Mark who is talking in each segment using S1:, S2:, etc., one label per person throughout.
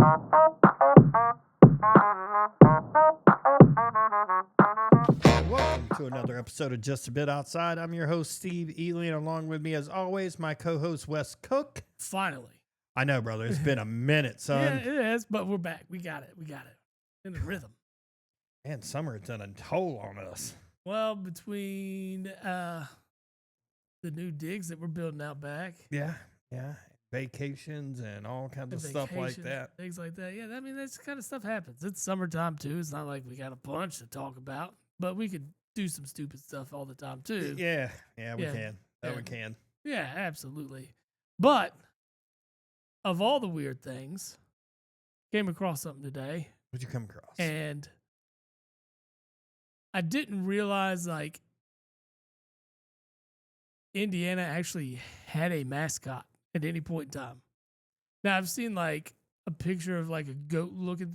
S1: Welcome to another episode of Just a Bit Outside. I'm your host, Steve Ely, and along with me, as always, my co-host, Wes Cook.
S2: Finally.
S1: I know, brother. It's been a minute, son.
S2: Yeah, it is, but we're back. We got it. In the rhythm.
S1: Man, summer has done a toll on us.
S2: Well, between the new digs that we're building out back.
S1: Yeah. Vacations and all kinds of stuff like that.
S2: Things like that. Yeah, I mean, that kind of stuff happens. It's summertime, too. It's not like we got a bunch to talk about, but we could do some stupid stuff all the time, too.
S1: Yeah, we can. We can.
S2: Yeah, absolutely. But of all the weird things, came across something today.
S1: What'd you come across?
S2: And I didn't realize, like, Indiana actually had a mascot at any point in time. Now, I've seen, like, a picture of, like, a goat looking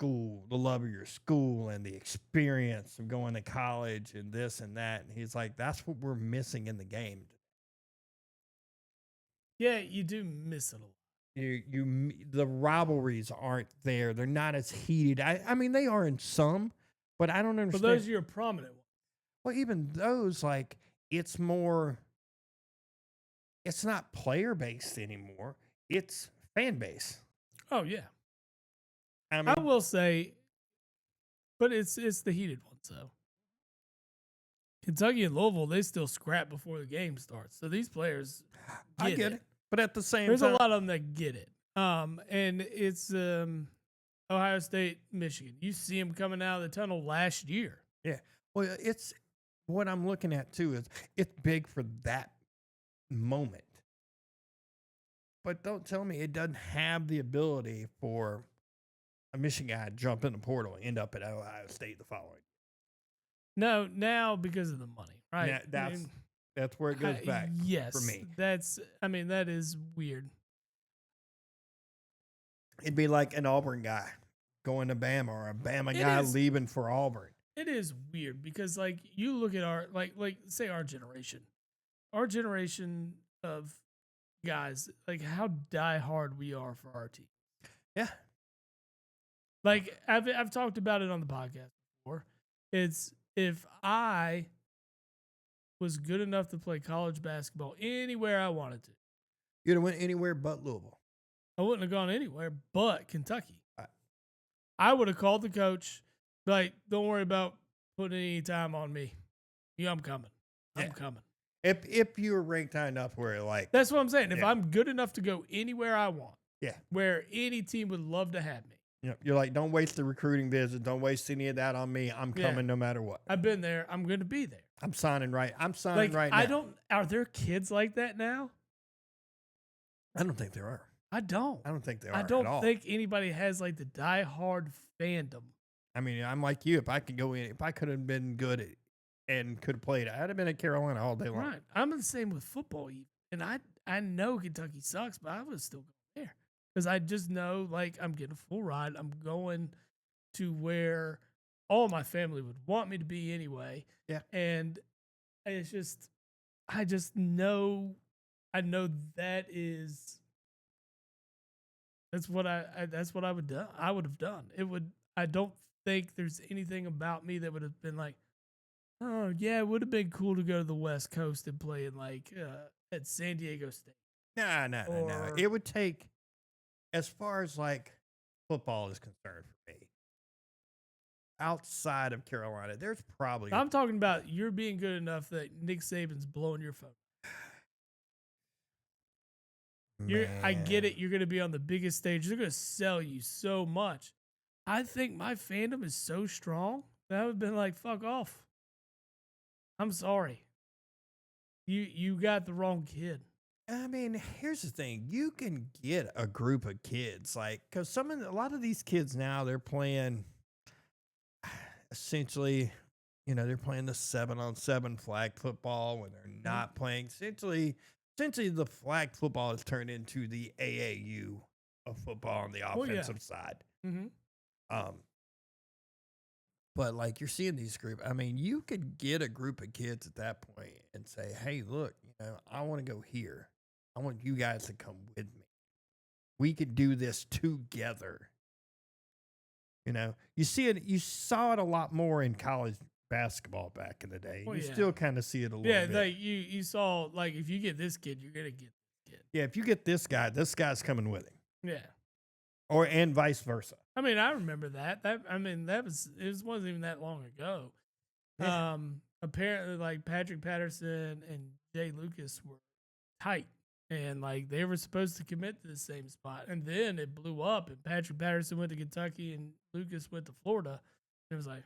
S1: school, the love of your school, and the experience of going to college and this and that. And he's like, that's what we're missing in the game.
S2: Yeah, you do miss it a lot.
S1: The rivalries aren't there. They're not as heated. I mean, they are in some, but I don't
S2: But
S1: understand.
S2: those are your prominent ones.
S1: Well, even those, like, it's more, it's not player based anymore. It's fan base.
S2: Oh yeah,
S1: I mean,
S2: I will say, but it's the heated ones though. Kentucky and Louisville, they still scrap before the game starts. So these players,
S1: I get it. But at the same
S2: There's
S1: time,
S2: a lot of them that get it. And it's Ohio State, Michigan. You see them coming out of the tunnel last year.
S1: yeah. Well, it's what I'm looking at too is it's big for that moment. But don't tell me it doesn't have the ability for a Michigan guy to jump in the portal and end up at Ohio State the following.
S2: No, now because of the money, right?
S1: Yeah, that's where it goes back.
S2: Yes,
S1: for me.
S2: That is weird.
S1: It'd be like an Auburn guy going to Bama or a Bama guy leaving for Auburn.
S2: It is weird because like you look at our like say our generation of guys, like how diehard we are for our team.
S1: Yeah.
S2: Like I've talked about it on the podcast before. It's if I was good enough to play college basketball anywhere I wanted to,
S1: You'd have went anywhere but Louisville.
S2: I wouldn't have gone anywhere but Kentucky. I would have called the coach, like, don't worry about putting any time on me. Yeah, I'm coming. I'm coming.
S1: If you were ranked high enough where like
S2: that's what I'm saying. If I'm good enough to go anywhere I want, where any team would love to have me.
S1: You're like, don't waste the recruiting visit. Don't waste any of that on me. I'm coming no matter what.
S2: I've been there. I'm going to be there.
S1: I'm signing right now.
S2: Are there kids like that now?
S1: I don't think there are.
S2: I don't
S1: think there are.
S2: I don't think anybody has like the diehard fandom.
S1: I mean, I'm like you. If I could go in, if I could have been good and could have played, I'd have been at Carolina all day long.
S2: Right. I'm the same with football, even. And I know Kentucky sucks, but I was still going there because I just know like I'm getting a full ride. I'm going to where all my family would want me to be anyway.
S1: Yeah.
S2: And it's just, I just know, that is. That's what I would do. I would have done. I don't think there's anything about me that would have been like, oh yeah, it would have been cool to go to the West Coast and play in like at San Diego State.
S1: No. It would take, as far as like football is concerned for me, outside of Carolina, there's probably
S2: I'm talking about you're being good enough that Nick Saban's blowing your phone. I get it. You're going to be on the biggest stage. They're going to sell you so much. I think my fandom is so strong that I would have been like, fuck off. I'm sorry. You got the wrong kid.
S1: I mean, here's the thing. You can get a group of kids, like, because a lot of these kids now, they're playing essentially, they're playing the 7-on-7 flag football when they're not playing. Essentially, the flag football has turned into the AAU of football on the offensive side.
S2: Mm-hmm.
S1: But like you're seeing these groups, I mean, you could get a group of kids at that point and say, hey, look, I want to go here. I want you guys to come with me. We could do this together. You saw it a lot more in college basketball back in the day. You still kind of see it a little bit.
S2: Yeah, like you saw, like, if you get this kid, you're going to get this kid.
S1: Yeah, if you get this guy's coming with him.
S2: Yeah.
S1: And vice versa.
S2: I mean, I remember that. It wasn't even that long ago.
S1: Yeah.
S2: Apparently, like, Patrick Patterson and Jay Lucas were tight. And, like, they were supposed to commit to the same spot. And then it blew up, and Patrick Patterson went to Kentucky, and Lucas went to Florida. And it was like,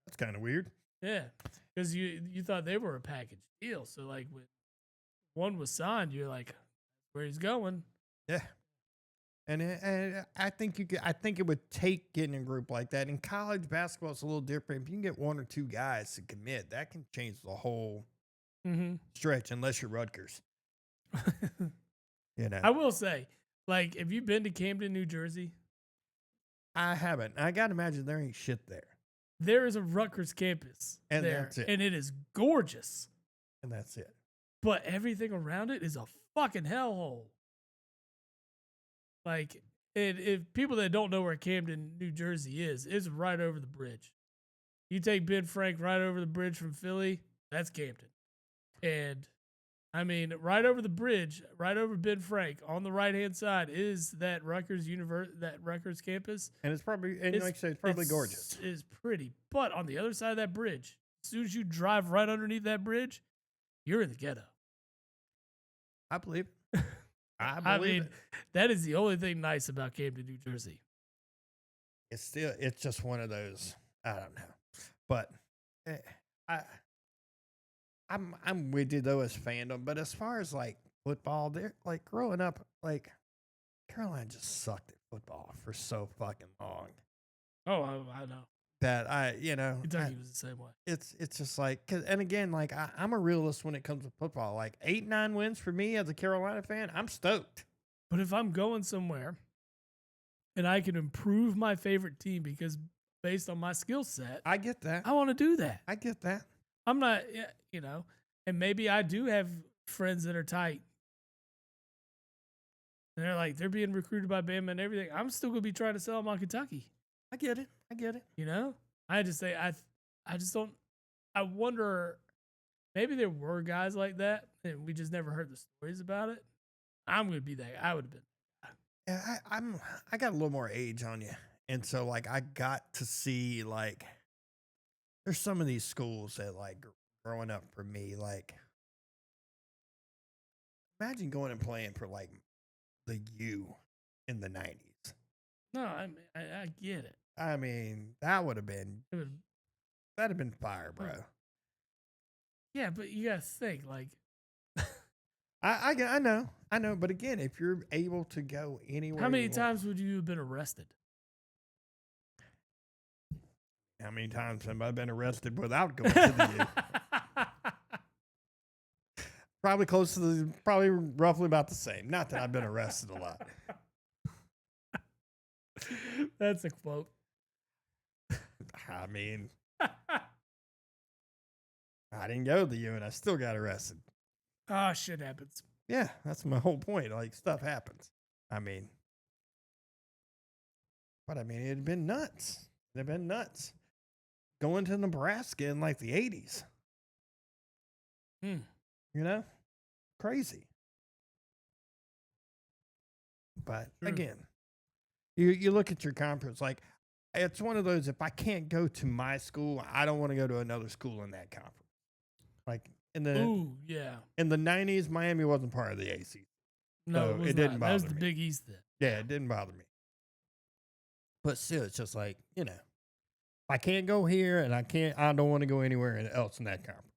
S1: that's kind of weird.
S2: Yeah, because you thought they were a package deal. So, like, when one was signed, you're like, where he's going.
S1: Yeah. And I think it would take getting a group like that. In college basketball, it's a little different. If you can get one or two guys to commit, that can change the whole stretch, unless you're Rutgers.
S2: I will say, like, have you been to Camden, New Jersey?
S1: I haven't. I got to imagine there ain't shit there.
S2: There is a Rutgers campus
S1: And
S2: there,
S1: that's it.
S2: and it is gorgeous.
S1: And that's it.
S2: But everything around it is a fucking hellhole. Like, if people that don't know where Camden, New Jersey is, it's right over the bridge. You take Ben Frank right over the bridge from Philly, that's Camden. And I mean, right over the bridge, right over Ben Frank, on the right hand side is that Rutgers campus.
S1: And it's probably, and like I say, it's probably gorgeous.
S2: It's pretty. But on the other side of that bridge, as soon as you drive right underneath that bridge, you're in the ghetto.
S1: I believe it. I believe it.
S2: That is the only thing nice about Camden, New Jersey.
S1: It's just one of those, I don't know. But I'm with you though as fandom. But as far as like football, they're like growing up, like Carolina just sucked at football for so fucking long.
S2: Oh, I know.
S1: That
S2: Kentucky was the same way.
S1: It's just like, and again, like I'm a realist when it comes to football. Like 8-9 wins for me as a Carolina fan, I'm stoked.
S2: But if I'm going somewhere and I can improve my favorite team because based on my skill set,
S1: I get that.
S2: I want to do that.
S1: I get that.
S2: I'm not, and maybe I do have friends that are tight. And they're like, they're being recruited by Bama and everything. I'm still going to be trying to sell them on Kentucky.
S1: I get it.
S2: I just say, I just don't, I wonder, maybe there were guys like that and we just never heard the stories about it. I'm going to be that. I would have been.
S1: Yeah, I got a little more age on you. And so like I got to see like there's some of these schools that like growing up for me, like imagine going and playing for like the U in the 90s.
S2: No, I get it.
S1: I mean, that would have been that'd have been fire, bro.
S2: Yeah, but you gotta think like
S1: I know, but again, if you're able to go anywhere,
S2: how many times would you have been arrested?
S1: How many times have I been arrested without going to the U? Probably roughly about the same. Not that I've been arrested a lot.
S2: That's a quote.
S1: I mean, I didn't go to the U and I still got arrested.
S2: Ah, shit happens.
S1: Yeah, that's my whole point. Like, stuff happens. I mean, it'd been nuts. It'd been nuts. Going to Nebraska in like the 80s. Crazy. But again, you look at your conference, like it's one of those, if I can't go to my school, I don't want to go to another school in that conference. Like in the in the 90s, Miami wasn't part of the AC.
S2: No,
S1: so it didn't bother me.
S2: That was the Big East then.
S1: Yeah, it didn't bother me. But still, it's just like, if I can't go here and I don't want to go anywhere else in that conference.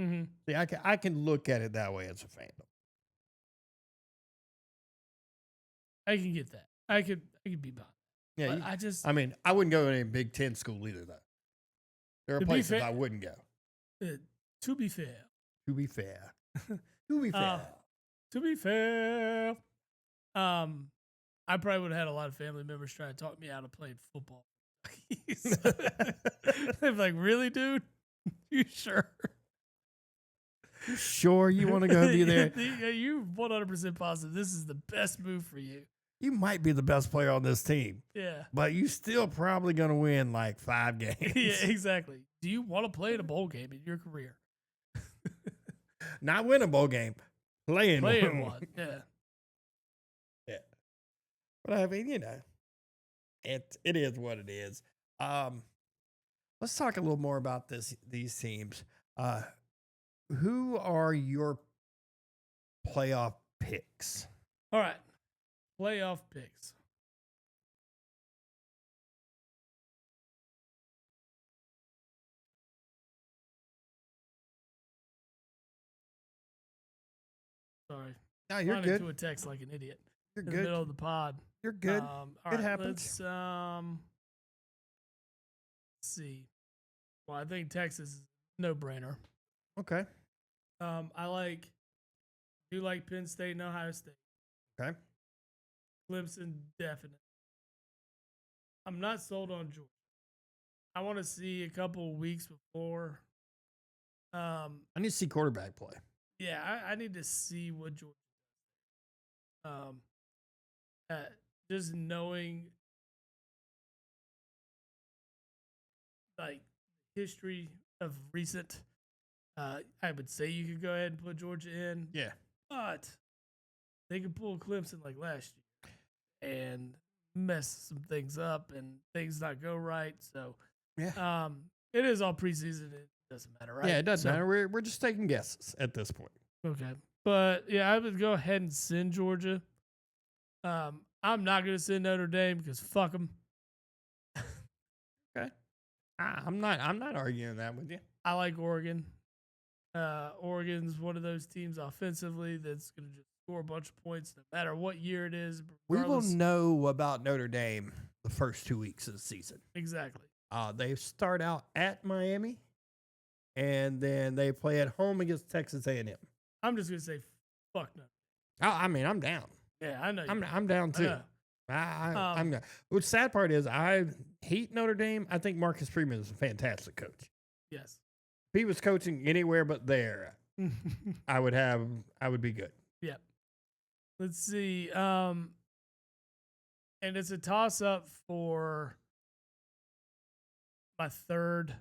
S2: Mm-hmm.
S1: See, I can look at it that way as a fandom.
S2: I can get that. I could be behind.
S1: Yeah,
S2: I
S1: I wouldn't go to any Big Ten school either, though. There are places I wouldn't go.
S2: To be fair.
S1: To be fair. To be fair.
S2: To be fair. I probably would have had a lot of family members try to talk me out of playing football. They're like, really, dude? You sure?
S1: You sure you want to go be there?
S2: You 100% positive this is the best move for you.
S1: You might be the best player on this team.
S2: Yeah.
S1: But you still probably going to win like 5 games.
S2: Yeah, exactly. Do you want to play in a bowl game in your career?
S1: Not win a bowl game. Playing
S2: one. Yeah.
S1: Yeah. But I mean, it is what it is. Let's talk a little more about these teams. Who are your playoff picks?
S2: All right. Playoff picks. Sorry.
S1: No, you're good.
S2: To a text like an idiot.
S1: You're
S2: in
S1: good.
S2: The middle of the pod.
S1: You're good.
S2: All
S1: it
S2: right,
S1: happens.
S2: Let's see. Well, I think Texas is no brainer.
S1: Okay.
S2: I do like Penn State and Ohio State.
S1: Okay.
S2: Clemson, definite. I'm not sold on Georgia. I want to see a couple of weeks before.
S1: I need to see quarterback play.
S2: Yeah, I need to see what Georgia. Uh, just knowing like history of recent, I would say you could go ahead and put Georgia in.
S1: Yeah,
S2: but they could pull Clemson like last year and mess some things up and things not go right. So
S1: yeah,
S2: it is all preseason. It doesn't matter, right?
S1: yeah. It doesn't matter. We're just taking guesses at this point.
S2: Okay, but yeah, I would go ahead and send Georgia. I'm not going to send Notre Dame because fuck them.
S1: Okay, I'm not arguing that with you.
S2: I like Oregon. Oregon's one of those teams offensively that's going to just score a bunch of points no matter what year it is.
S1: We will know about Notre Dame the first 2 weeks of the season.
S2: Exactly.
S1: They start out at Miami, and then they play at home against Texas A&M.
S2: I'm just going to say fuck no.
S1: I mean, I'm down.
S2: Yeah, I know.
S1: I'm down too. I'm down. Which sad part is I hate Notre Dame. I think Marcus Freeman is a fantastic coach.
S2: Yes.
S1: If he was coaching anywhere but there, I would be good.
S2: Yep. Let's see. And it's a toss up for my third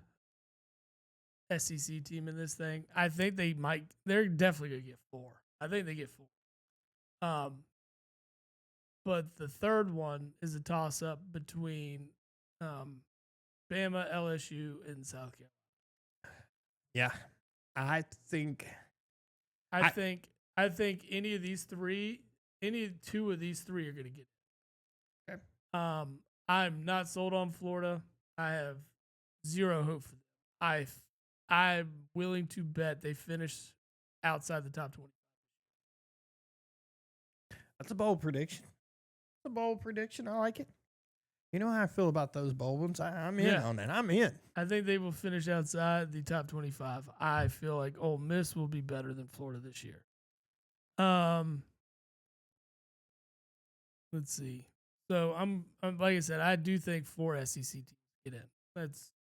S2: SEC team in this thing. I think they're definitely gonna get 4. I think they get 4. But the third one is a toss up between Bama, LSU, and South Carolina.
S1: Yeah. I think
S2: any of these three, any 2 of these 3 are going to get it.
S1: Okay.
S2: I'm not sold on Florida. I have zero hope for them. I'm willing to bet they finish outside the top 20.
S1: That's a bold prediction. It's a bold prediction. I like it. You know how I feel about those bold ones? I'm in on it. I'm in.
S2: I think they will finish outside the top 25. I feel like Ole Miss will be better than Florida this year. Let's see. So I'm like I said, I do think 4 SEC teams get in. That's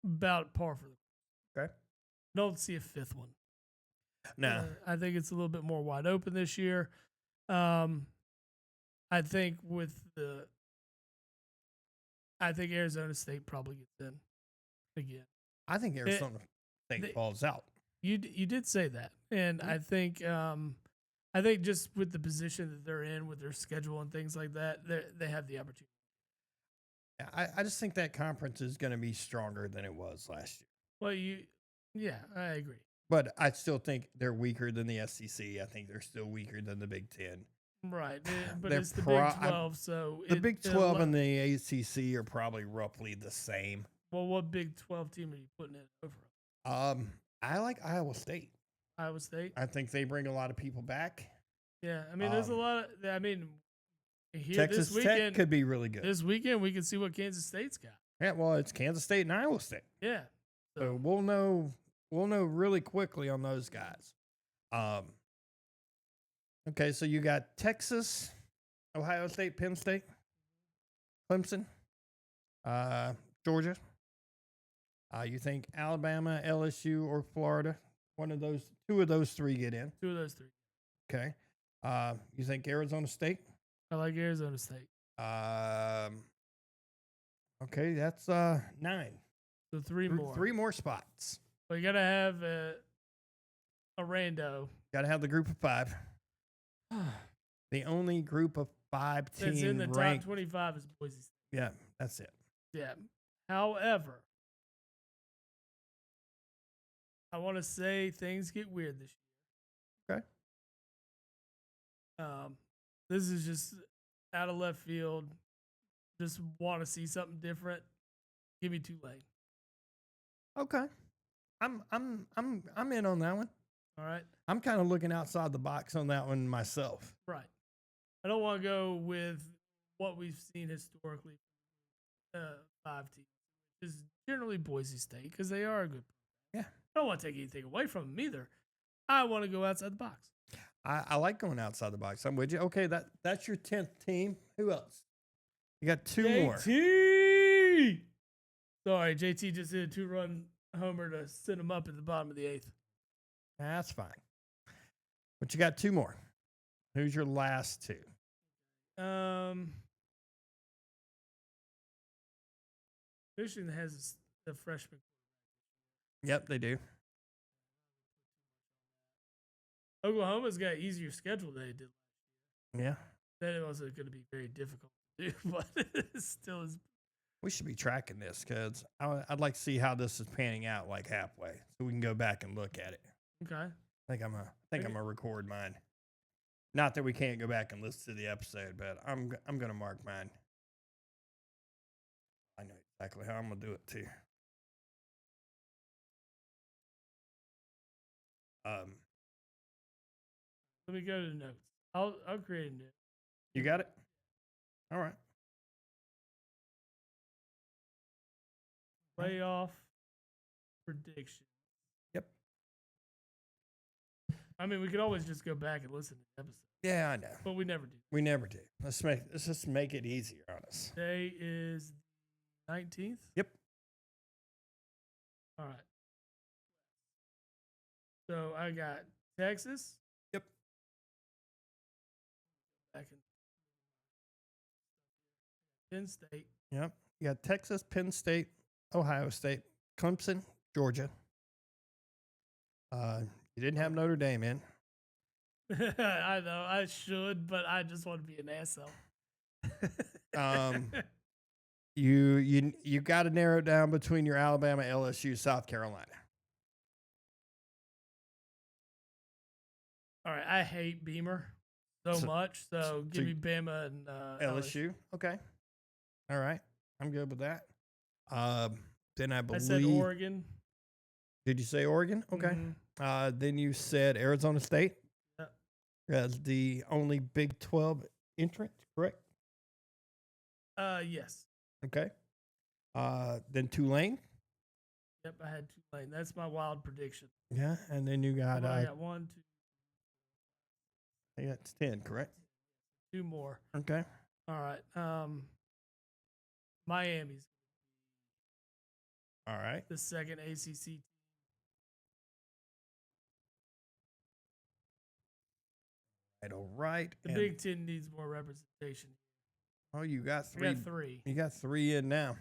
S2: about par for the.
S1: Okay.
S2: Don't see a 5th one.
S1: No.
S2: I think it's a little bit more wide open this year. I think Arizona State probably gets in again.
S1: I think Arizona State falls out.
S2: You did say that, and I think just with the position that they're in, with their schedule and things like that, they have the opportunity.
S1: Yeah, I just think that conference is going to be stronger than it was last year.
S2: Well, I agree.
S1: But I still think they're weaker than the SEC. I think they're still weaker than the Big Ten.
S2: Right, but it's the Big 12, so
S1: the Big 12 and the ACC are probably roughly the same.
S2: Well, what Big 12 team are you putting it over?
S1: I like Iowa State.
S2: Iowa State.
S1: I think they bring a lot of people back.
S2: Yeah, I mean, there's a lot of. I mean, here
S1: Texas
S2: this weekend
S1: Tech could be really good.
S2: This weekend we can see what Kansas State's got.
S1: Yeah, well, it's Kansas State and Iowa State.
S2: Yeah,
S1: so we'll know really quickly on those guys. Okay, so you got Texas, Ohio State, Penn State, Clemson, Georgia. You think Alabama, LSU, or Florida? 2 of those 3 get in.
S2: 2 of those 3.
S1: Okay. You think Arizona State?
S2: I like Arizona State.
S1: Okay, that's 9.
S2: So 3 more.
S1: 3 more spots.
S2: Well, you gotta have a rando.
S1: Gotta have the group of 5. The only group of 5 teams
S2: that's in the
S1: ranked,
S2: top 25 is Boise State.
S1: Yeah, that's it.
S2: Yeah. However, I want to say things get weird this
S1: year.
S2: Okay. This is just out of left field. Just want to see something different. Give me Tulane.
S1: Okay. I'm in on that one.
S2: All right.
S1: I'm kind of looking outside the box on that one myself.
S2: Right. I don't want to go with what we've seen historically. 5 teams, which is generally Boise State, because they are a good program.
S1: Yeah.
S2: I don't want to take anything away from them either. I want to go outside the box.
S1: I like going outside the box. I'm with you. Okay, that's your 10th team. Who else? You got 2 more.
S2: JT. Sorry, JT just hit a 2-run homer to send him up at the bottom of the 8th.
S1: That's fine. But you got 2 more. Who's your last 2?
S2: Michigan has the freshman.
S1: Yep, they do.
S2: Oklahoma's got easier schedule than they did.
S1: Yeah.
S2: That it wasn't going to be very difficult to do, but it still is.
S1: We should be tracking this because I'd like to see how this is panning out like halfway, so we can go back and look at it.
S2: Okay.
S1: I think I'm gonna record mine. Not that we can't go back and listen to the episode, but I'm gonna mark mine. I know exactly how I'm gonna do it too.
S2: Let me go to the notes. I'll create a note.
S1: You got it? All right.
S2: Playoff prediction.
S1: Yep.
S2: I mean, we could always just go back and listen to the episode.
S1: Yeah, I know.
S2: But we never do.
S1: We never do. Let's just make it easier on us.
S2: Today is 19th?
S1: Yep.
S2: All right. So I got Texas.
S1: Yep.
S2: Back in Penn State.
S1: Yep. You got Texas, Penn State, Ohio State, Clemson, Georgia. You didn't have Notre Dame in.
S2: I know I should, but I just want to be an asshole.
S1: You got to narrow it down between your Alabama, LSU, South Carolina.
S2: All right, I hate Beamer so much, so give me Bama and
S1: LSU. Okay, all right, I'm good with that. Then I believe
S2: I said Oregon.
S1: Did you say Oregon? Okay.
S2: Mm-hmm.
S1: Then you said Arizona State.
S2: Yep.
S1: As the only Big 12 entrant, correct?
S2: Yes.
S1: Okay. Then Tulane.
S2: Yep, I had Tulane. That's my wild prediction.
S1: Yeah, and then you got
S2: I got 1, 2.
S1: That's 10, correct?
S2: 2 more.
S1: Okay.
S2: All right. Miami's
S1: all right.
S2: The second ACC team.
S1: All right.
S2: The Big Ten needs more representation.
S1: Oh, you got 3.
S2: I got 3.
S1: You got 3 in now.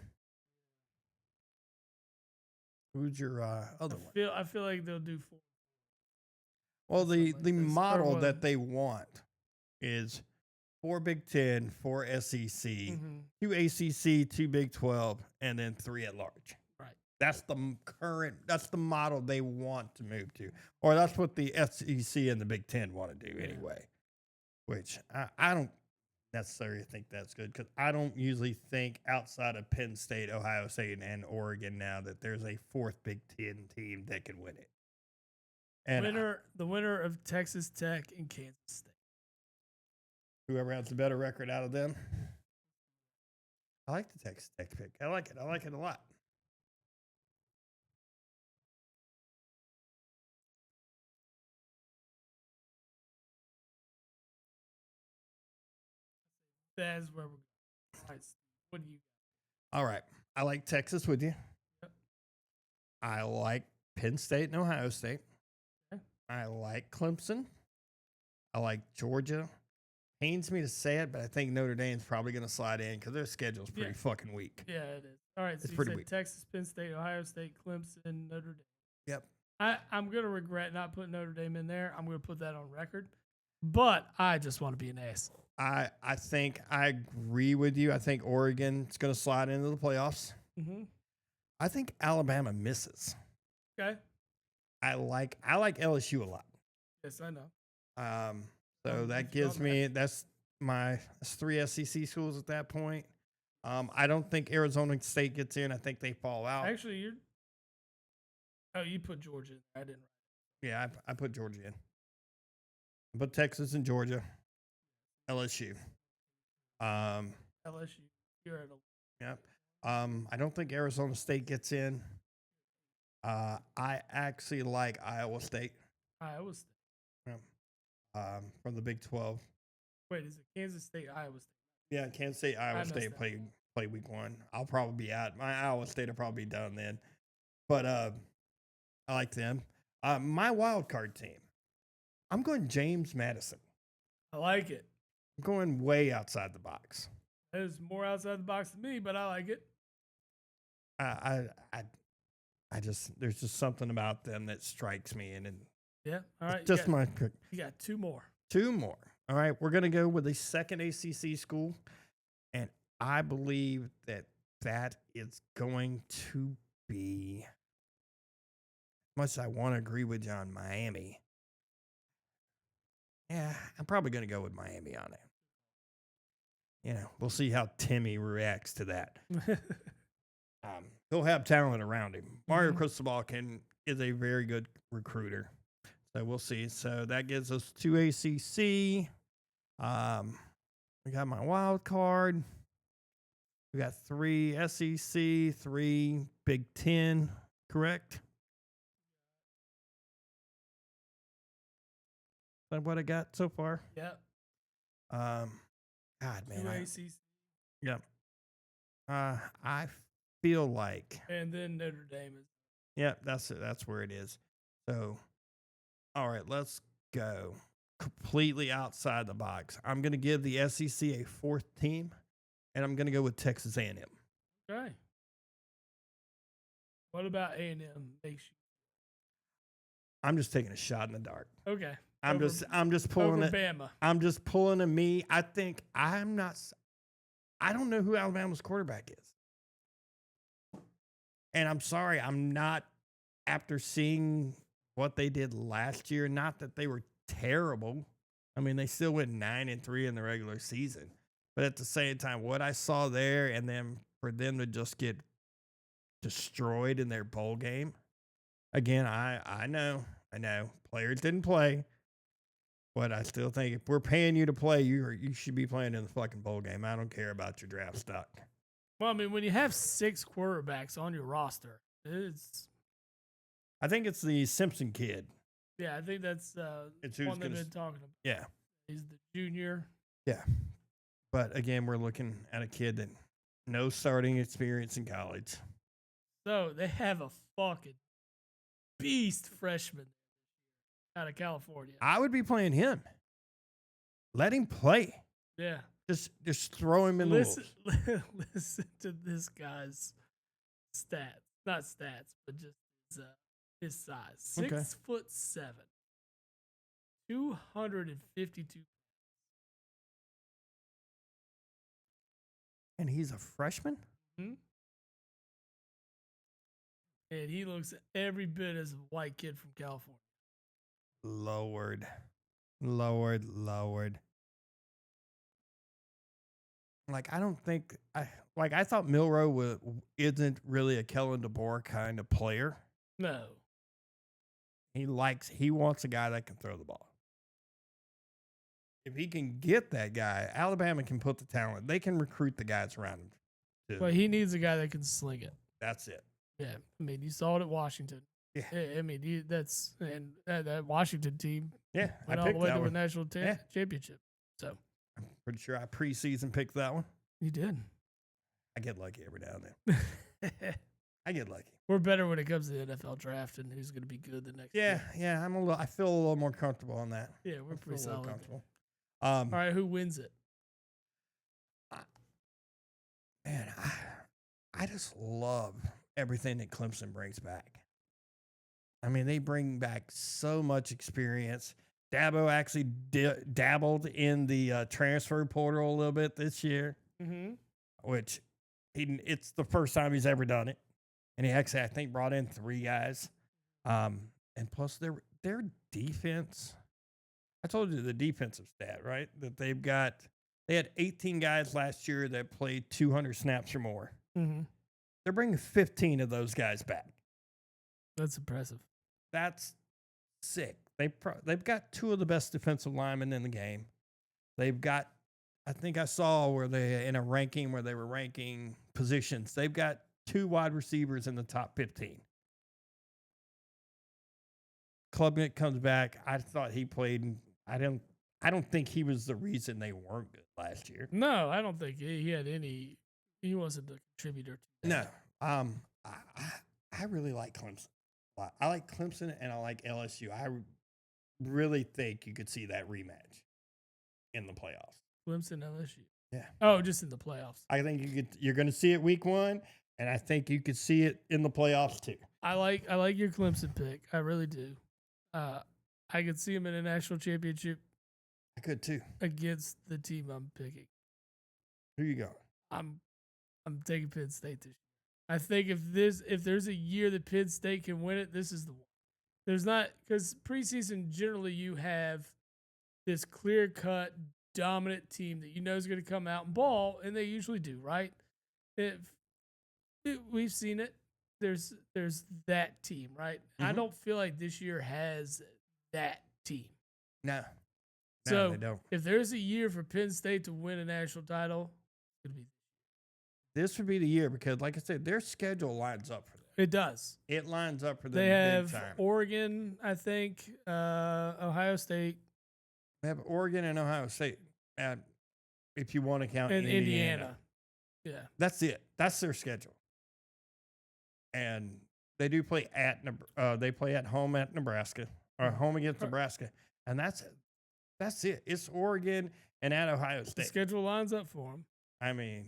S1: Who's your other one?
S2: I feel like they'll do 4.
S1: Well, the model that they want is 4 Big Ten, 4 SEC, 2 ACC, 2 Big 12, and then 3 at large.
S2: Right.
S1: That's the model they want to move to. Or that's what the SEC and the Big Ten want to do anyway. Which I don't necessarily think that's good because I don't usually think outside of Penn State, Ohio State, and Oregon now that there's a 4th Big Ten team that can win it. And
S2: the winner of Texas Tech and Kansas State.
S1: Whoever has the better record out of them. I like the Texas Tech pick. I like it. I like it a lot.
S2: That's where we're going. All right, what do you
S1: got? All right. I like Texas with you.
S2: Yep.
S1: I like Penn State and Ohio State.
S2: Okay.
S1: I like Clemson. I like Georgia. Pains me to say it, but I think Notre Dame's probably going to slide in because their schedule's pretty fucking weak.
S2: Yeah, it is. All right, so
S1: it's
S2: you said
S1: weak.
S2: Texas, Penn State, Ohio State, Clemson, Notre Dame.
S1: Yep.
S2: I'm going to regret not putting Notre Dame in there. I'm going to put that on record. But I just want to be an ass.
S1: I think I agree with you. I think Oregon's going to slide into the playoffs.
S2: Mm-hmm.
S1: I think Alabama misses.
S2: Okay.
S1: I like LSU a lot.
S2: Yes, I know.
S1: So that gives me that's 3 SEC schools at that point. I don't think Arizona State gets in. I think they fall out.
S2: Actually, you put Georgia in. I didn't.
S1: Yeah, I put Georgia in. I put Texas and Georgia. LSU.
S2: LSU. You're at a.
S1: Yep. I don't think Arizona State gets in. I actually like Iowa State.
S2: Iowa State.
S1: Yeah. From the Big 12.
S2: Wait, is it Kansas State, Iowa State?
S1: Yeah, Kansas State, Iowa State play play week 1. I'll probably be out. My Iowa State will probably be done then. But I like them. My wild card team. I'm going James Madison.
S2: I like it.
S1: I'm going way outside the box.
S2: That is more outside the box than me, but I like it.
S1: I just there's just something about them that strikes me, and
S2: yeah, all right.
S1: Just my pick.
S2: You got 2 more.
S1: 2 more. All right, we're gonna go with a second ACC school, and I believe that is going to be. Much as I want to agree with John, Miami. Yeah, I'm probably gonna go with Miami on it. We'll see how Timmy reacts to that. He'll have talent around him. Mario Cristobal is a very good recruiter. So we'll see. So that gives us 2 ACC. We got my wild card. We got 3 SEC, 3 Big Ten, correct? Is that what I got so far?
S2: Yep.
S1: God, man.
S2: 2 ACC.
S1: Yep. I feel like.
S2: And then Notre Dame is.
S1: Yeah, that's it. That's where it is. So, all right, let's go completely outside the box. I'm going to give the SEC a 4th team, and I'm going to go with Texas A&M.
S2: Okay. What about A&M makes you?
S1: I'm just taking a shot in the dark.
S2: Okay.
S1: I'm just pulling it.
S2: Bama.
S1: I'm just pulling a me. I don't know who Alabama's quarterback is. And I'm sorry, I'm not, after seeing what they did last year, not that they were terrible. I mean, they still went 9-3 in the regular season. But at the same time, what I saw there, and then for them to just get destroyed in their bowl game. Again, I know players didn't play, but I still think if we're paying you to play, you should be playing in the fucking bowl game. I don't care about your draft stock.
S2: Well, I mean, when you have 6 quarterbacks on your roster,
S1: I think it's the Simpson kid.
S2: Yeah, I think that's
S1: it's
S2: one they've been talking about.
S1: Yeah.
S2: He's the junior.
S1: Yeah. But again, we're looking at a kid that no starting experience in college.
S2: So they have a fucking beast freshman out of California.
S1: I would be playing him. Let him play.
S2: Yeah.
S1: Just throw him in the wolves.
S2: Listen to this guy's stats. Not stats, but just his size. 6'7", 252.
S1: And he's a freshman?
S2: Mm-hmm. And he looks every bit as a white kid from California.
S1: Lord. Like, I don't think I thought Milroe isn't really a Kellen DeBoer kind of player.
S2: No.
S1: He wants a guy that can throw the ball. If he can get that guy, Alabama can put the talent. They can recruit the guys around him.
S2: But he needs a guy that can sling it.
S1: That's it.
S2: Yeah, I mean, you saw it at Washington.
S1: Yeah,
S2: I mean, that Washington team.
S1: Yeah,
S2: went all the way to a national championship. So
S1: I'm pretty sure I preseason picked that one.
S2: You did.
S1: I get lucky every now and then. I get lucky.
S2: We're better when it comes to the NFL draft and who's going to be good the next year.
S1: Yeah. I feel a little more comfortable on that.
S2: Yeah, we're pretty solid.
S1: Comfortable.
S2: All right, who wins it?
S1: Man, I just love everything that Clemson brings back. I mean, they bring back so much experience. Dabo actually dabbled in the transfer portal a little bit this year, which it's the first time he's ever done it. And he actually, I think, brought in 3 guys. And plus, their defense. I told you the defensive stat, right? That they had 18 guys last year that played 200 snaps or more.
S2: Mm-hmm.
S1: They're bringing 15 of those guys back.
S2: That's impressive.
S1: That's sick. They've got 2 of the best defensive linemen in the game. They've got, I think I saw where they in a ranking where they were ranking positions. They've got 2 wide receivers in the top 15. Klubnik comes back. I thought he played. I don't think he was the reason they weren't good last year.
S2: No, I don't think he had any. He wasn't a contributor to
S1: No.
S2: that.
S1: I really like Clemson a lot. I like Clemson and I like LSU. I really think you could see that rematch in the playoffs.
S2: Clemson, LSU.
S1: Yeah.
S2: Oh, just in the playoffs.
S1: I think you're going to see it week 1, and I think you could see it in the playoffs too.
S2: I like your Clemson pick. I really do. I could see him in a national championship.
S1: I could too.
S2: Against the team I'm picking.
S1: Who you got?
S2: I'm taking Penn State this year. I think if there's a year that Penn State can win it, this is the one. There's not, because preseason generally you have this clear cut dominant team that you know is going to come out and ball, and they usually do, right? We've seen it. There's that team, right? I don't feel like this year has that team.
S1: No.
S2: So
S1: they don't.
S2: If there's a year for Penn State to win a national title, it's going to be.
S1: This would be the year because, like I said, their schedule lines up for them.
S2: It does.
S1: It lines up for them.
S2: They have
S1: big time.
S2: Oregon, I think, Ohio State.
S1: They have Oregon and Ohio State. If you want to count
S2: And
S1: Indiana.
S2: Yeah.
S1: That's it. That's their schedule. And they do play they play at home at Nebraska or home against Nebraska. And that's it. That's it. It's Oregon and at Ohio State.
S2: The schedule lines up for them.
S1: I mean,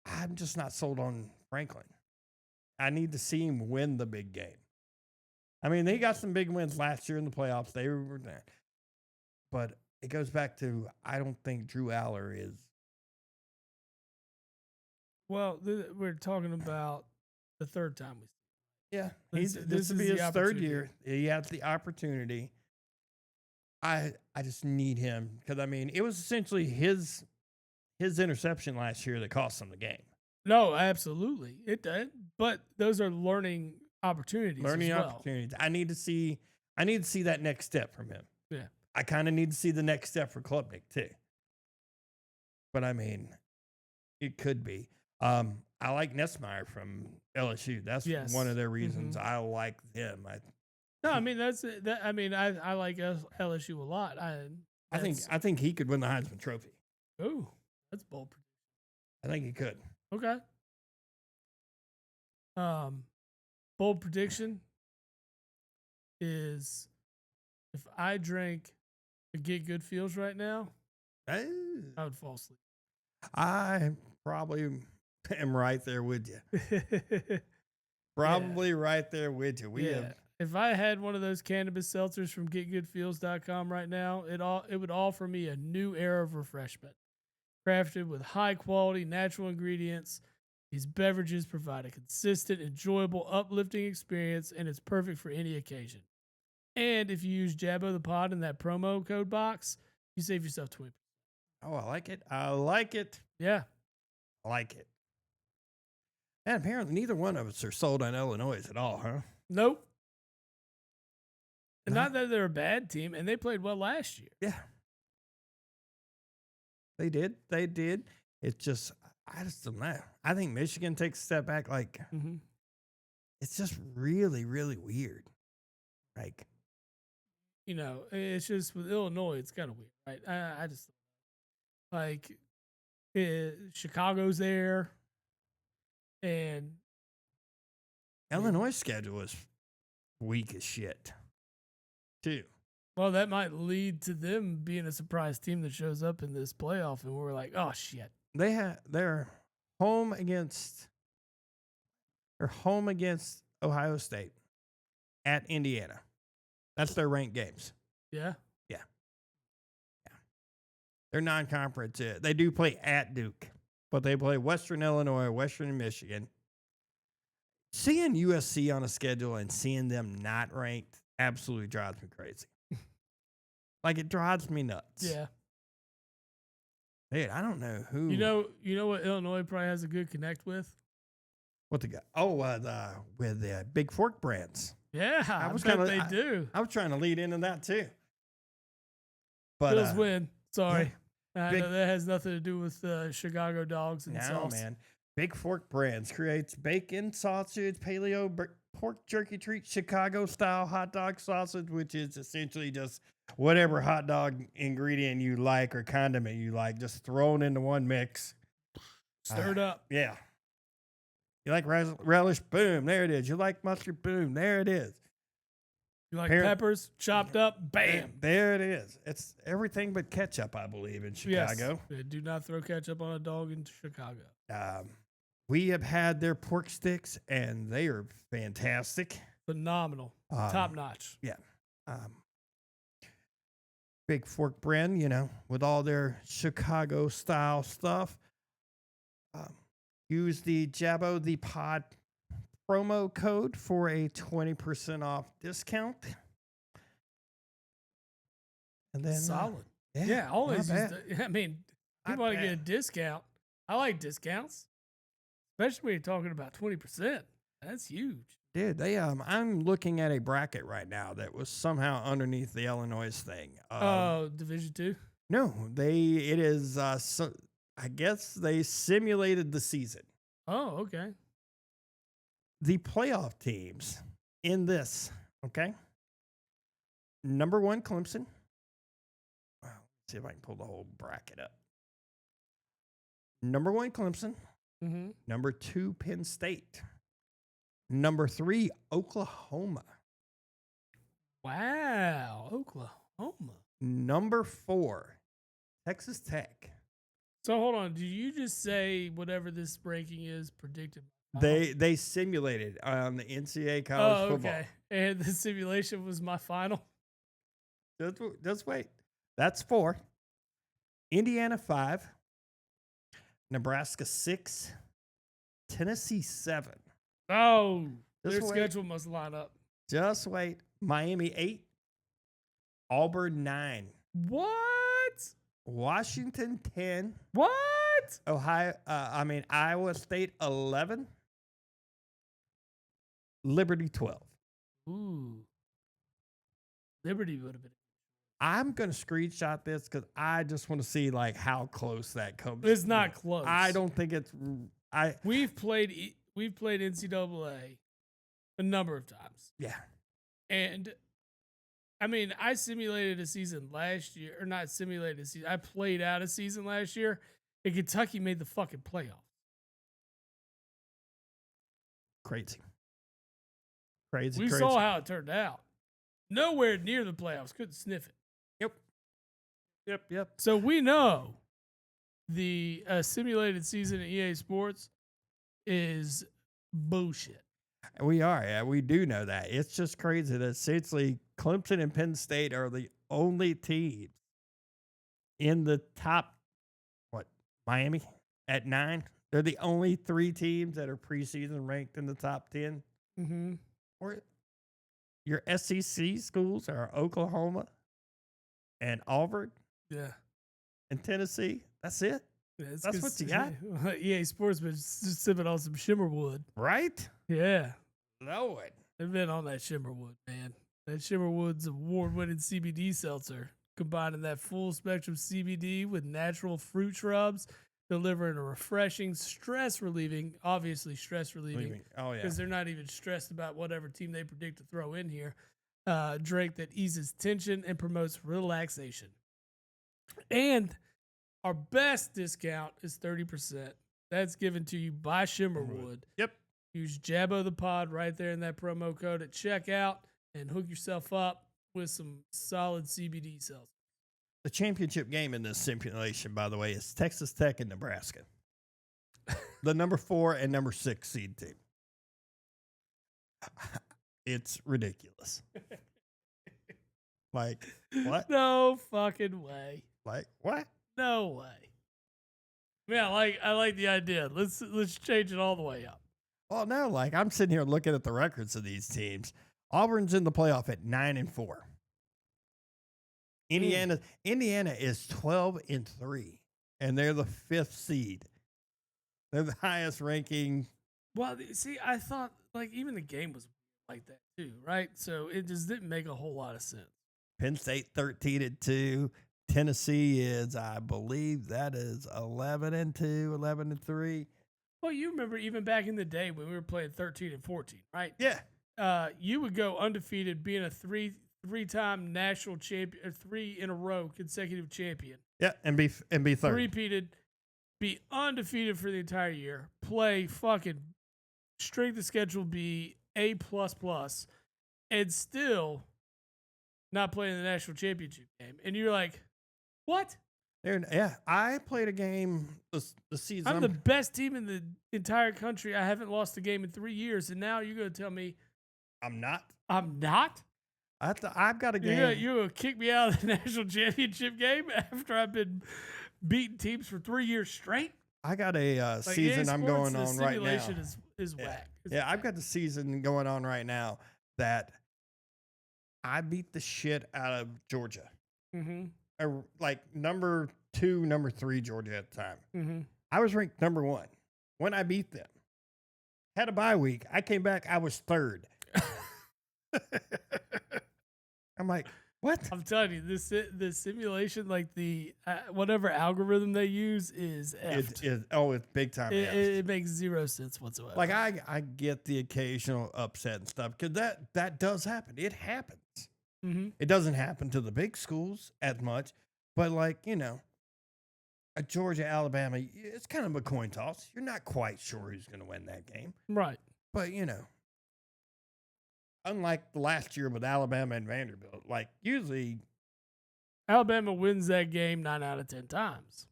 S1: I'm just not sold on Franklin. I need to see him win the big game. I mean, they got some big wins last year in the playoffs. They were there. But it goes back to I don't think Drew Aller is.
S2: Well, we're talking about the third time we.
S1: Yeah,
S2: this
S1: will be his third year. He has the opportunity. I just need him because I mean it was essentially his interception last year that cost him the game.
S2: No, absolutely, it did. But those are learning opportunities.
S1: Learning
S2: as well.
S1: opportunities. I need to see that next step from him.
S2: Yeah,
S1: I kind of need to see the next step for Klubnik too. But I mean, it could be. I like Nessmeyer from LSU. That's one of their reasons I like him.
S2: I mean that. I mean, I like LSU a lot.
S1: I think he could win the Heisman Trophy.
S2: Oh, that's bold.
S1: I think he could.
S2: Okay. Bold prediction is if I drank a Get Good Feels right now, I would fall asleep.
S1: I probably am right there with you. Probably right there with you.
S2: If I had one of those cannabis seltzers from getgoodfeels.com right now, it would offer me a new era of refreshment. Crafted with high quality natural ingredients, these beverages provide a consistent, enjoyable, uplifting experience, and it's perfect for any occasion. And if you use Jabbo the Pod in that promo code box, you save yourself 20%.
S1: Oh, I like it. I like it.
S2: Yeah.
S1: I like it. And apparently neither one of us are sold on Illinois at all, huh?
S2: Nope. And not that they're a bad team, and they played well last year.
S1: Yeah. They did. It's just, I just don't know. I think Michigan takes a step back. Like, it's just really, really weird. Like,
S2: it's just with Illinois, it's kind of weird, right? I just, like, Chicago's there, and
S1: Illinois' schedule is weak as shit, too.
S2: Well, that might lead to them being a surprise team that shows up in this playoff, and we're like, oh shit.
S1: They're home against Ohio State at Indiana. That's their ranked games.
S2: Yeah.
S1: Yeah. They're non-conference. They do play at Duke, but they play Western Illinois, Western Michigan. Seeing USC on a schedule and seeing them not ranked absolutely drives me crazy. Like, it drives me nuts.
S2: Yeah.
S1: Dude, I don't know who.
S2: You know what Illinois probably has a good connect with?
S1: What the guy? Oh, with the Big Fork brands.
S2: Yeah, I bet they do.
S1: I was trying to lead into that too. But
S2: Bills win. Sorry. I know that has nothing to do with Chicago dogs and sauce.
S1: No, man. Big Fork Brands creates bacon, sausage, paleo, pork jerky treat Chicago style hot dog sausage, which is essentially just whatever hot dog ingredient you like or condiment you like, just thrown into one mix.
S2: Stirred up.
S1: Yeah. You like relish? Boom, there it is. You like mustard? Boom, there it is.
S2: You like peppers chopped up? Bam.
S1: There it is. It's everything but ketchup, I believe, in Chicago.
S2: Yes. Do not throw ketchup on a dog in Chicago.
S1: We have had their pork sticks, and they are fantastic.
S2: Phenomenal. Top notch.
S1: Yeah. Big Fork brand, with all their Chicago style stuff. Use the Jabbo the Pod promo code for a 20% off discount. And then
S2: solid. Yeah, always. I mean, you want to get a discount. I like discounts, especially when you're talking about 20%. That's huge.
S1: Dude, I'm looking at a bracket right now that was somehow underneath the Illinois thing.
S2: Division II?
S1: No, it is, I guess they simulated the season.
S2: Oh, okay.
S1: The playoff teams in this, okay? Number 1, Clemson. Wow, let's see if I can pull the whole bracket up. Number 1, Clemson.
S2: Mm-hmm.
S1: Number 2, Penn State. Number 3, Oklahoma.
S2: Wow, Oklahoma.
S1: Number 4, Texas Tech.
S2: So hold on, did you just say whatever this ranking is predicted?
S1: They simulated on the NCAA college football.
S2: Okay. And the simulation was my final.
S1: Just wait. That's 4. Indiana 5. Nebraska 6. Tennessee 7.
S2: Oh, their schedule must line up.
S1: Just wait. Miami 8. Auburn 9.
S2: What?
S1: Washington 10.
S2: What?
S1: Iowa State 11. Liberty 12.
S2: Ooh. Liberty would have been.
S1: I'm going to screenshot this because I just want to see how close that comes.
S2: It's not close.
S1: I don't think it's.
S2: We've played NCAA a number of times.
S1: Yeah.
S2: And I simulated a season last year, or not simulated a season. I played out a season last year, and Kentucky made the fucking playoff.
S1: Crazy.
S2: We saw how it turned out. Nowhere near the playoffs. Couldn't sniff it.
S1: Yep.
S2: So we know the simulated season at EA Sports is bullshit.
S1: We are. Yeah, we do know that. It's just crazy that essentially Clemson and Penn State are the only teams in the top, Miami at 9? They're the only 3 teams that are preseason ranked in the top 10.
S2: Mm-hmm.
S1: Or your SEC schools are Oklahoma and Auburn.
S2: Yeah.
S1: And Tennessee. That's it.
S2: Yeah,
S1: that's what you got.
S2: EA Sports been sipping on some Shimmerwood.
S1: Right?
S2: Yeah.
S1: Know it.
S2: They've been on that Shimmerwood, man. That Shimmerwood's award-winning CBD seltzer, combining that full spectrum CBD with natural fruit shrubs, delivering a refreshing, stress-relieving. Oh, yeah. Because they're not even stressed about whatever team they predict to throw in here. Drink that eases tension and promotes relaxation. And our best discount is 30%. That's given to you by Shimmerwood.
S1: Yep.
S2: Use Jabbo the Pod right there in that promo code at checkout and hook yourself up with some solid CBD cells.
S1: The championship game in this simulation, by the way, is Texas Tech and Nebraska. The number 4 and number 6 seed team. It's ridiculous. What?
S2: No fucking way.
S1: What?
S2: No way. Yeah, I like the idea. Let's change it all the way up.
S1: Well, no, I'm sitting here looking at the records of these teams. Auburn's in the playoff at 9-4. Indiana is 12-3, and they're the 5th seed. They're the highest ranking.
S2: Well, see, I thought even the game was like that too, right? So it just didn't make a whole lot of sense.
S1: Penn State 13-2. Tennessee is, I believe, that is 11-2, 11-3.
S2: Well, you remember even back in the day when we were playing 13 and 14, right?
S1: Yeah.
S2: you would go undefeated, being a three-time national champion, or 3 in a row consecutive champion.
S1: Yeah, and be third.
S2: Repeated, be undefeated for the entire year. Play fucking strength of schedule, be A++, and still not playing the national championship game. And you're like, what?
S1: Yeah, I played a game the season.
S2: I'm the best team in the entire country. I haven't lost a game in 3 years, and now you're going to tell me
S1: I'm not.
S2: I'm not?
S1: I've got a game.
S2: You're going to kick me out of the national championship game after I've been beating teams for 3 years straight?
S1: I got a season I'm going on right now.
S2: Simulation is whack.
S1: Yeah, I've got the season going on right now that I beat the shit out of Georgia.
S2: Mm-hmm.
S1: Like number 2, number 3 Georgia at the time.
S2: Mm-hmm.
S1: I was ranked number 1 when I beat them. Had a bye week. I came back. I was 3rd. I'm like, what?
S2: I'm telling you, the simulation, like the whatever algorithm they use, is effed.
S1: It's big time.
S2: It makes zero sense whatsoever.
S1: Like I get the occasional upset and stuff because that does happen. It happens.
S2: Mm-hmm.
S1: It doesn't happen to the big schools as much, but like a Georgia, Alabama, it's kind of a coin toss. You're not quite sure who's going to win that game,
S2: right?
S1: But unlike the last year with Alabama and Vanderbilt, like usually
S2: Alabama wins that game 9 out of 10 times.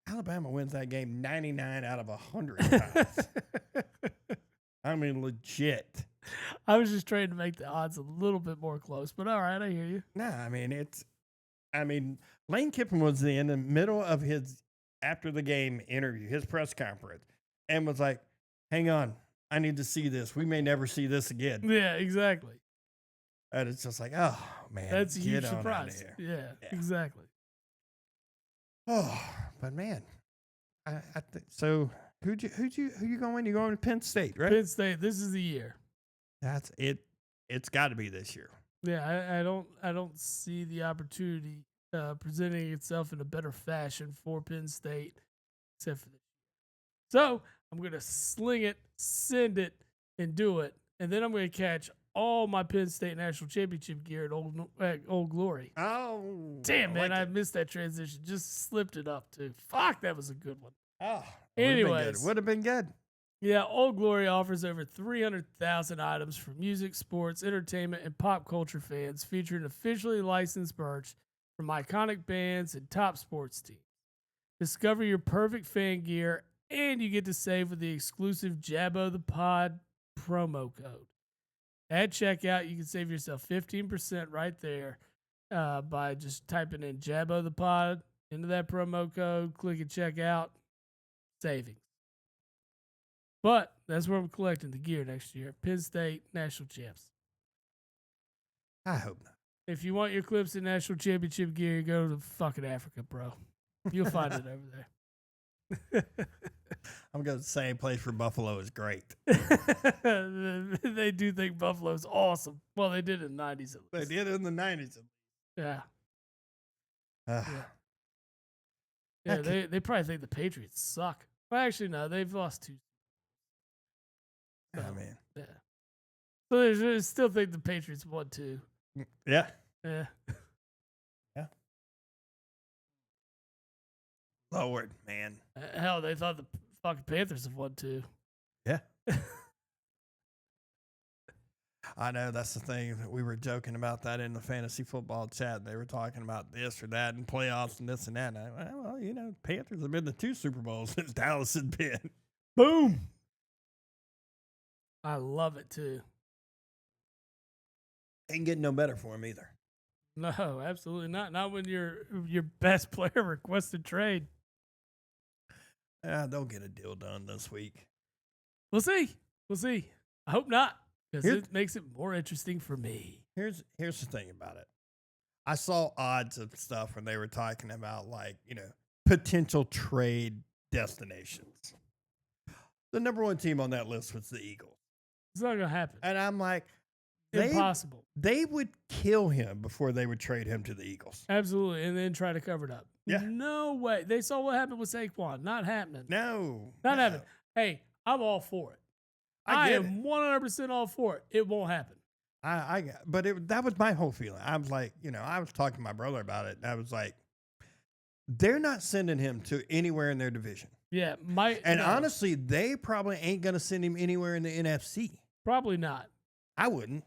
S1: Alabama wins that game 99 out of 100 times. I mean, legit.
S2: I was just trying to make the odds a little bit more close, but all right, I hear you.
S1: Nah, I mean, Lane Kiffin was in the middle of his after the game interview, his press conference, and was like, hang on, I need to see this. We may never see this again.
S2: Yeah, exactly.
S1: And it's just like, oh, man.
S2: That's a huge surprise. Yeah, exactly.
S1: Oh, but man, I think so. Who you going? You going to Penn State, right?
S2: Penn State. This is the year.
S1: That's it. It's got to be this year.
S2: Yeah, I don't see the opportunity presenting itself in a better fashion for Penn State, except for this. So I'm gonna sling it, send it, and do it, and then I'm gonna catch all my Penn State national championship gear at Old Glory.
S1: Oh,
S2: damn, man, I missed that transition. Just slipped it up too. Fuck, that was a good one.
S1: Oh,
S2: anyways,
S1: would have been good.
S2: Yeah, Old Glory offers over 300,000 items for music, sports, entertainment, and pop culture fans, featuring officially licensed merch from iconic bands and top sports teams. Discover your perfect fan gear, and you get to save with the exclusive Jabbo the Pod promo code. At checkout, you can save yourself 15% right there by just typing in Jabbo the Pod into that promo code, clicking checkout, savings. But that's where I'm collecting the gear next year. Penn State National Champs.
S1: I hope not.
S2: If you want your Clemson National Championship gear, go to fucking Africa, bro. You'll find it over there.
S1: I'm going to the same place for Buffalo is great.
S2: They do think Buffalo's awesome. Well, they did in the 90s at least.
S1: They did in the 90s.
S2: Yeah. Yeah, they probably think the Patriots suck. Well, actually, no, they've lost 2.
S1: Oh, man.
S2: Yeah. So they still think the Patriots won 2.
S1: Yeah.
S2: Yeah.
S1: Yeah. Lord, man.
S2: Hell, they thought the fucking Panthers have won 2.
S1: Yeah. I know that's the thing. We were joking about that in the fantasy football chat. They were talking about this or that and playoffs and this and that. And well, Panthers have been to 2 Super Bowls since Dallas has been.
S2: Boom. I love it too.
S1: Ain't getting no better for him either.
S2: No, absolutely not. Not when your best player requests a trade.
S1: They'll get a deal done this week.
S2: We'll see. I hope not, because it makes it more interesting for me.
S1: Here's the thing about it. I saw odds of stuff when they were talking about potential trade destinations. The number 1 team on that list was the Eagles.
S2: It's not gonna happen.
S1: And I'm like,
S2: impossible.
S1: They would kill him before they would trade him to the Eagles.
S2: Absolutely, and then try to cover it up.
S1: Yeah.
S2: No way. They saw what happened with Saquon. Not happening.
S1: No.
S2: Not happening. Hey, I'm all for it. I
S1: get
S2: am 100% all for it. It won't happen.
S1: That was my whole feeling. I was like, I was talking to my brother about it. I was like, they're not sending him to anywhere in their division.
S2: Yeah,
S1: honestly, they probably ain't gonna send him anywhere in the NFC.
S2: Probably not.
S1: I wouldn't.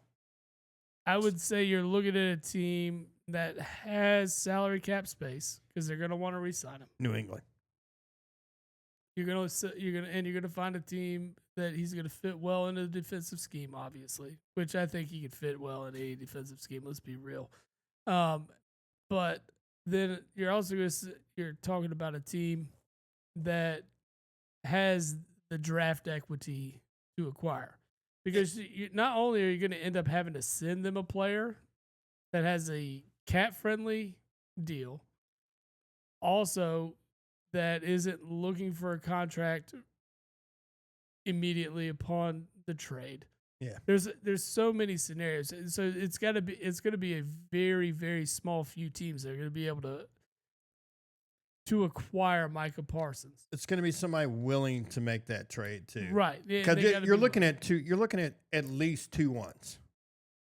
S2: I would say you're looking at a team that has salary cap space because they're gonna want to re-sign him.
S1: New England.
S2: You're gonna find a team that he's gonna fit well into the defensive scheme, obviously, which I think he could fit well in a defensive scheme. Let's be real. But then you're also you're talking about a team that has the draft equity to acquire, because not only are you going to end up having to send them a player that has a cap-friendly deal, also that isn't looking for a contract immediately upon the trade.
S1: Yeah,
S2: there's so many scenarios, so it's going to be a very, very small few teams that are going to be able to acquire Micah Parsons.
S1: It's going to be somebody willing to make that trade too,
S2: right?
S1: Because you're looking at least 2 ones.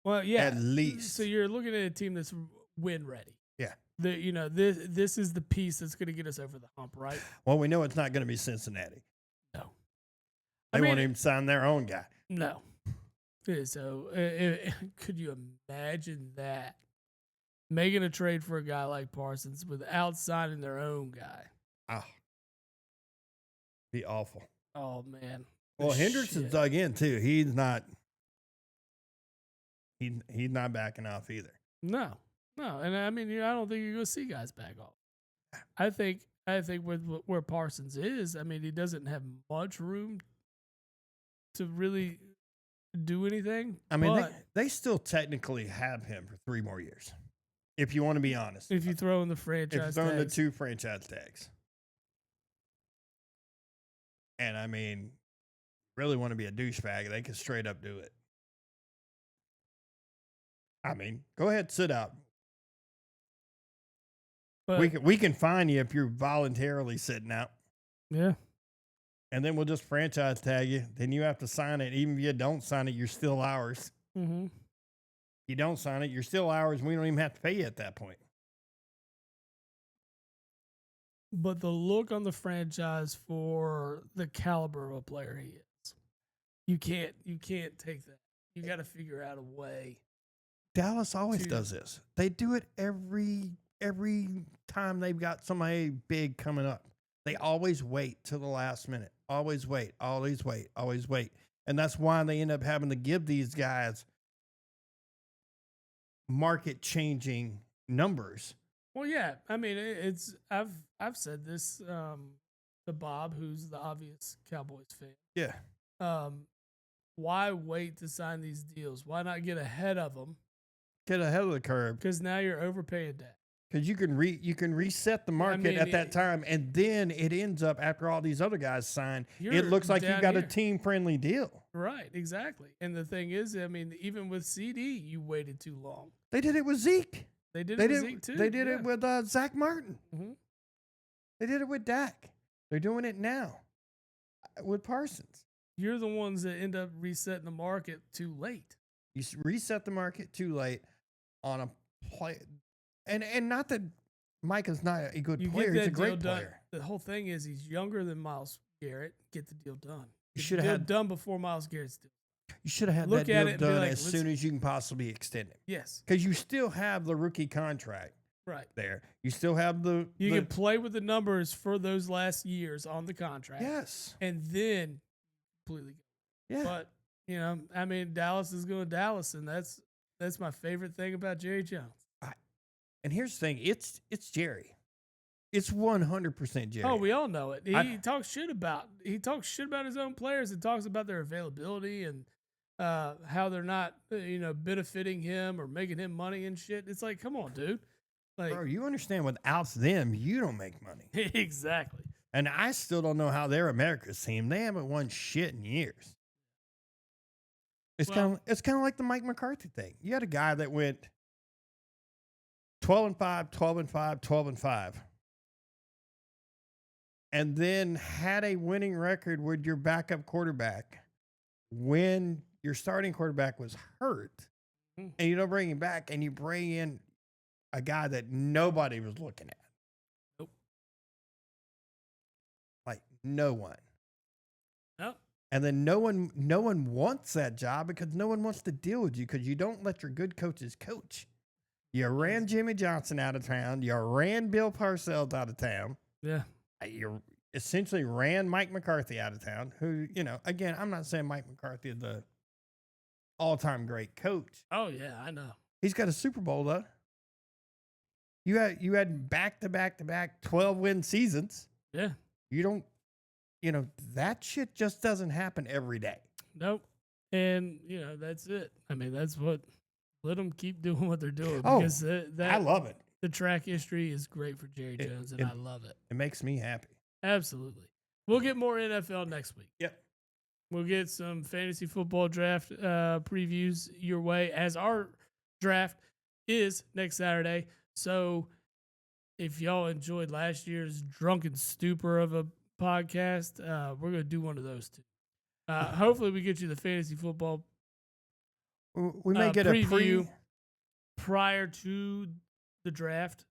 S2: Well, yeah,
S1: at least.
S2: So you're looking at a team that's win ready.
S1: Yeah,
S2: this is the piece that's going to get us over the hump, right?
S1: Well, we know it's not going to be Cincinnati.
S2: No,
S1: they won't even sign their own guy.
S2: No. So, could you imagine that? Making a trade for a guy like Parsons without signing their own guy.
S1: Ah. Be awful.
S2: Oh, man.
S1: Well, Hendricks is dug in, too. He's not backing off either.
S2: No. And I mean, I don't think you're going to see guys back off. I think with where Parsons is, I mean, he doesn't have much room to really do anything.
S1: I mean, they still technically have him for 3 more years, if you want to be honest.
S2: If you throw in the franchise
S1: tags. If you throw in the 2 franchise tags. And I mean, really want to be a douchebag, they can straight up do it. I mean, go ahead, sit out. But we can fine you if you're voluntarily sitting out.
S2: Yeah.
S1: And then we'll just franchise tag you. Then you have to sign it. Even if you don't sign it, you're still ours.
S2: Mm-hmm.
S1: You don't sign it, you're still ours. We don't even have to pay you at that point.
S2: But the look on the franchise for the caliber of a player he is, you can't take that. You got to figure out a way.
S1: Dallas always does this. They do it every time they've got somebody big coming up. They always wait till the last minute. Always wait. And that's why they end up having to give these guys market-changing numbers.
S2: Well, yeah. I mean, I've said this to Bob, who's the obvious Cowboys fan.
S1: Yeah.
S2: Why wait to sign these deals? Why not get ahead of them?
S1: Get ahead of the curve.
S2: Because now you're overpaying that.
S1: Because you can reset the market at that time, and then it ends up after all these other guys sign. It looks like you got a team-friendly deal.
S2: Right, exactly. And the thing is, I mean, even with CD, you waited too long.
S1: They did it with Zeke.
S2: They did it with Zeke too.
S1: They did it with Zach Martin.
S2: Mm-hmm.
S1: They did it with Dak. They're doing it now with Parsons.
S2: You're the ones that end up resetting the market too late.
S1: You reset the market too late on a play. And not that Micah's not a good player. He's a great player.
S2: The whole thing is he's younger than Myles Garrett. Get the deal done.
S1: You should have had
S2: done before Myles Garrett's deal.
S1: You should have had that deal done as soon as you can possibly extend it.
S2: Yes.
S1: Because you still have the rookie contract there. You still have the...
S2: You can play with the numbers for those last years on the contract.
S1: Yes.
S2: And then completely go.
S1: Yeah.
S2: But, I mean, Dallas is going to Dallas, and that's my favorite thing about Jerry Jones.
S1: And here's the thing, it's Jerry. It's 100% Jerry.
S2: Oh, we all know it. He talks shit about his own players and talks about their availability and how they're not benefiting him or making him money and shit. It's like, come on, dude. Like,
S1: bro, you understand without them, you don't make money.
S2: Exactly.
S1: And I still don't know how they're America's team. They haven't won shit in years. It's kind of like the Mike McCarthy thing. You had a guy that went 12-5, 12-5, 12-5. And then had a winning record with your backup quarterback when your starting quarterback was hurt
S2: Mhm.
S1: and you don't bring him back and you bring in a guy that nobody was looking at.
S2: Nope.
S1: Like no one.
S2: Nope.
S1: And then no one wants that job because no one wants to deal with you because you don't let your good coaches coach. You ran Jimmy Johnson out of town. You ran Bill Parcells out of town.
S2: Yeah.
S1: You essentially ran Mike McCarthy out of town, who, again, I'm not saying Mike McCarthy is the all-time great coach.
S2: Oh, yeah, I know.
S1: He's got a Super Bowl, though. You had back-to-back 12-win seasons.
S2: Yeah.
S1: You don't, that shit just doesn't happen every day.
S2: Nope. And, that's it. I mean, that's what, let them keep doing what they're doing.
S1: Oh,
S2: because
S1: I love it.
S2: The track history is great for Jerry Jones, and I love it.
S1: It makes me happy.
S2: Absolutely. We'll get more NFL next week.
S1: Yep.
S2: We'll get some fantasy football draft previews your way, as our draft is next Saturday. So if y'all enjoyed last year's drunken stupor of a podcast, we're going to do one of those too. Hopefully we get you the fantasy football
S1: we may get
S2: preview prior to the draft,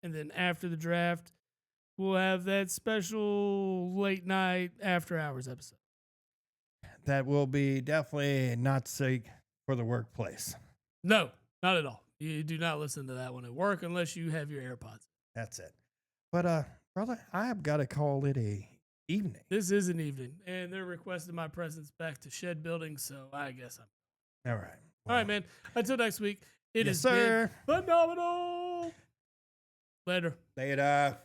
S2: and then after the draft, we'll have that special late night after hours episode.
S1: That will be definitely not safe for the workplace.
S2: No, not at all. You do not listen to that one at work unless you have your AirPods.
S1: That's it. But brother, I have got to call it a evening.
S2: This is an evening, and they're requesting my presence back to Shed Building, so I guess I'm
S1: all right.
S2: All right, man. Until next week, it
S1: Yes,
S2: has
S1: sir.
S2: been phenomenal. Later.
S1: Later.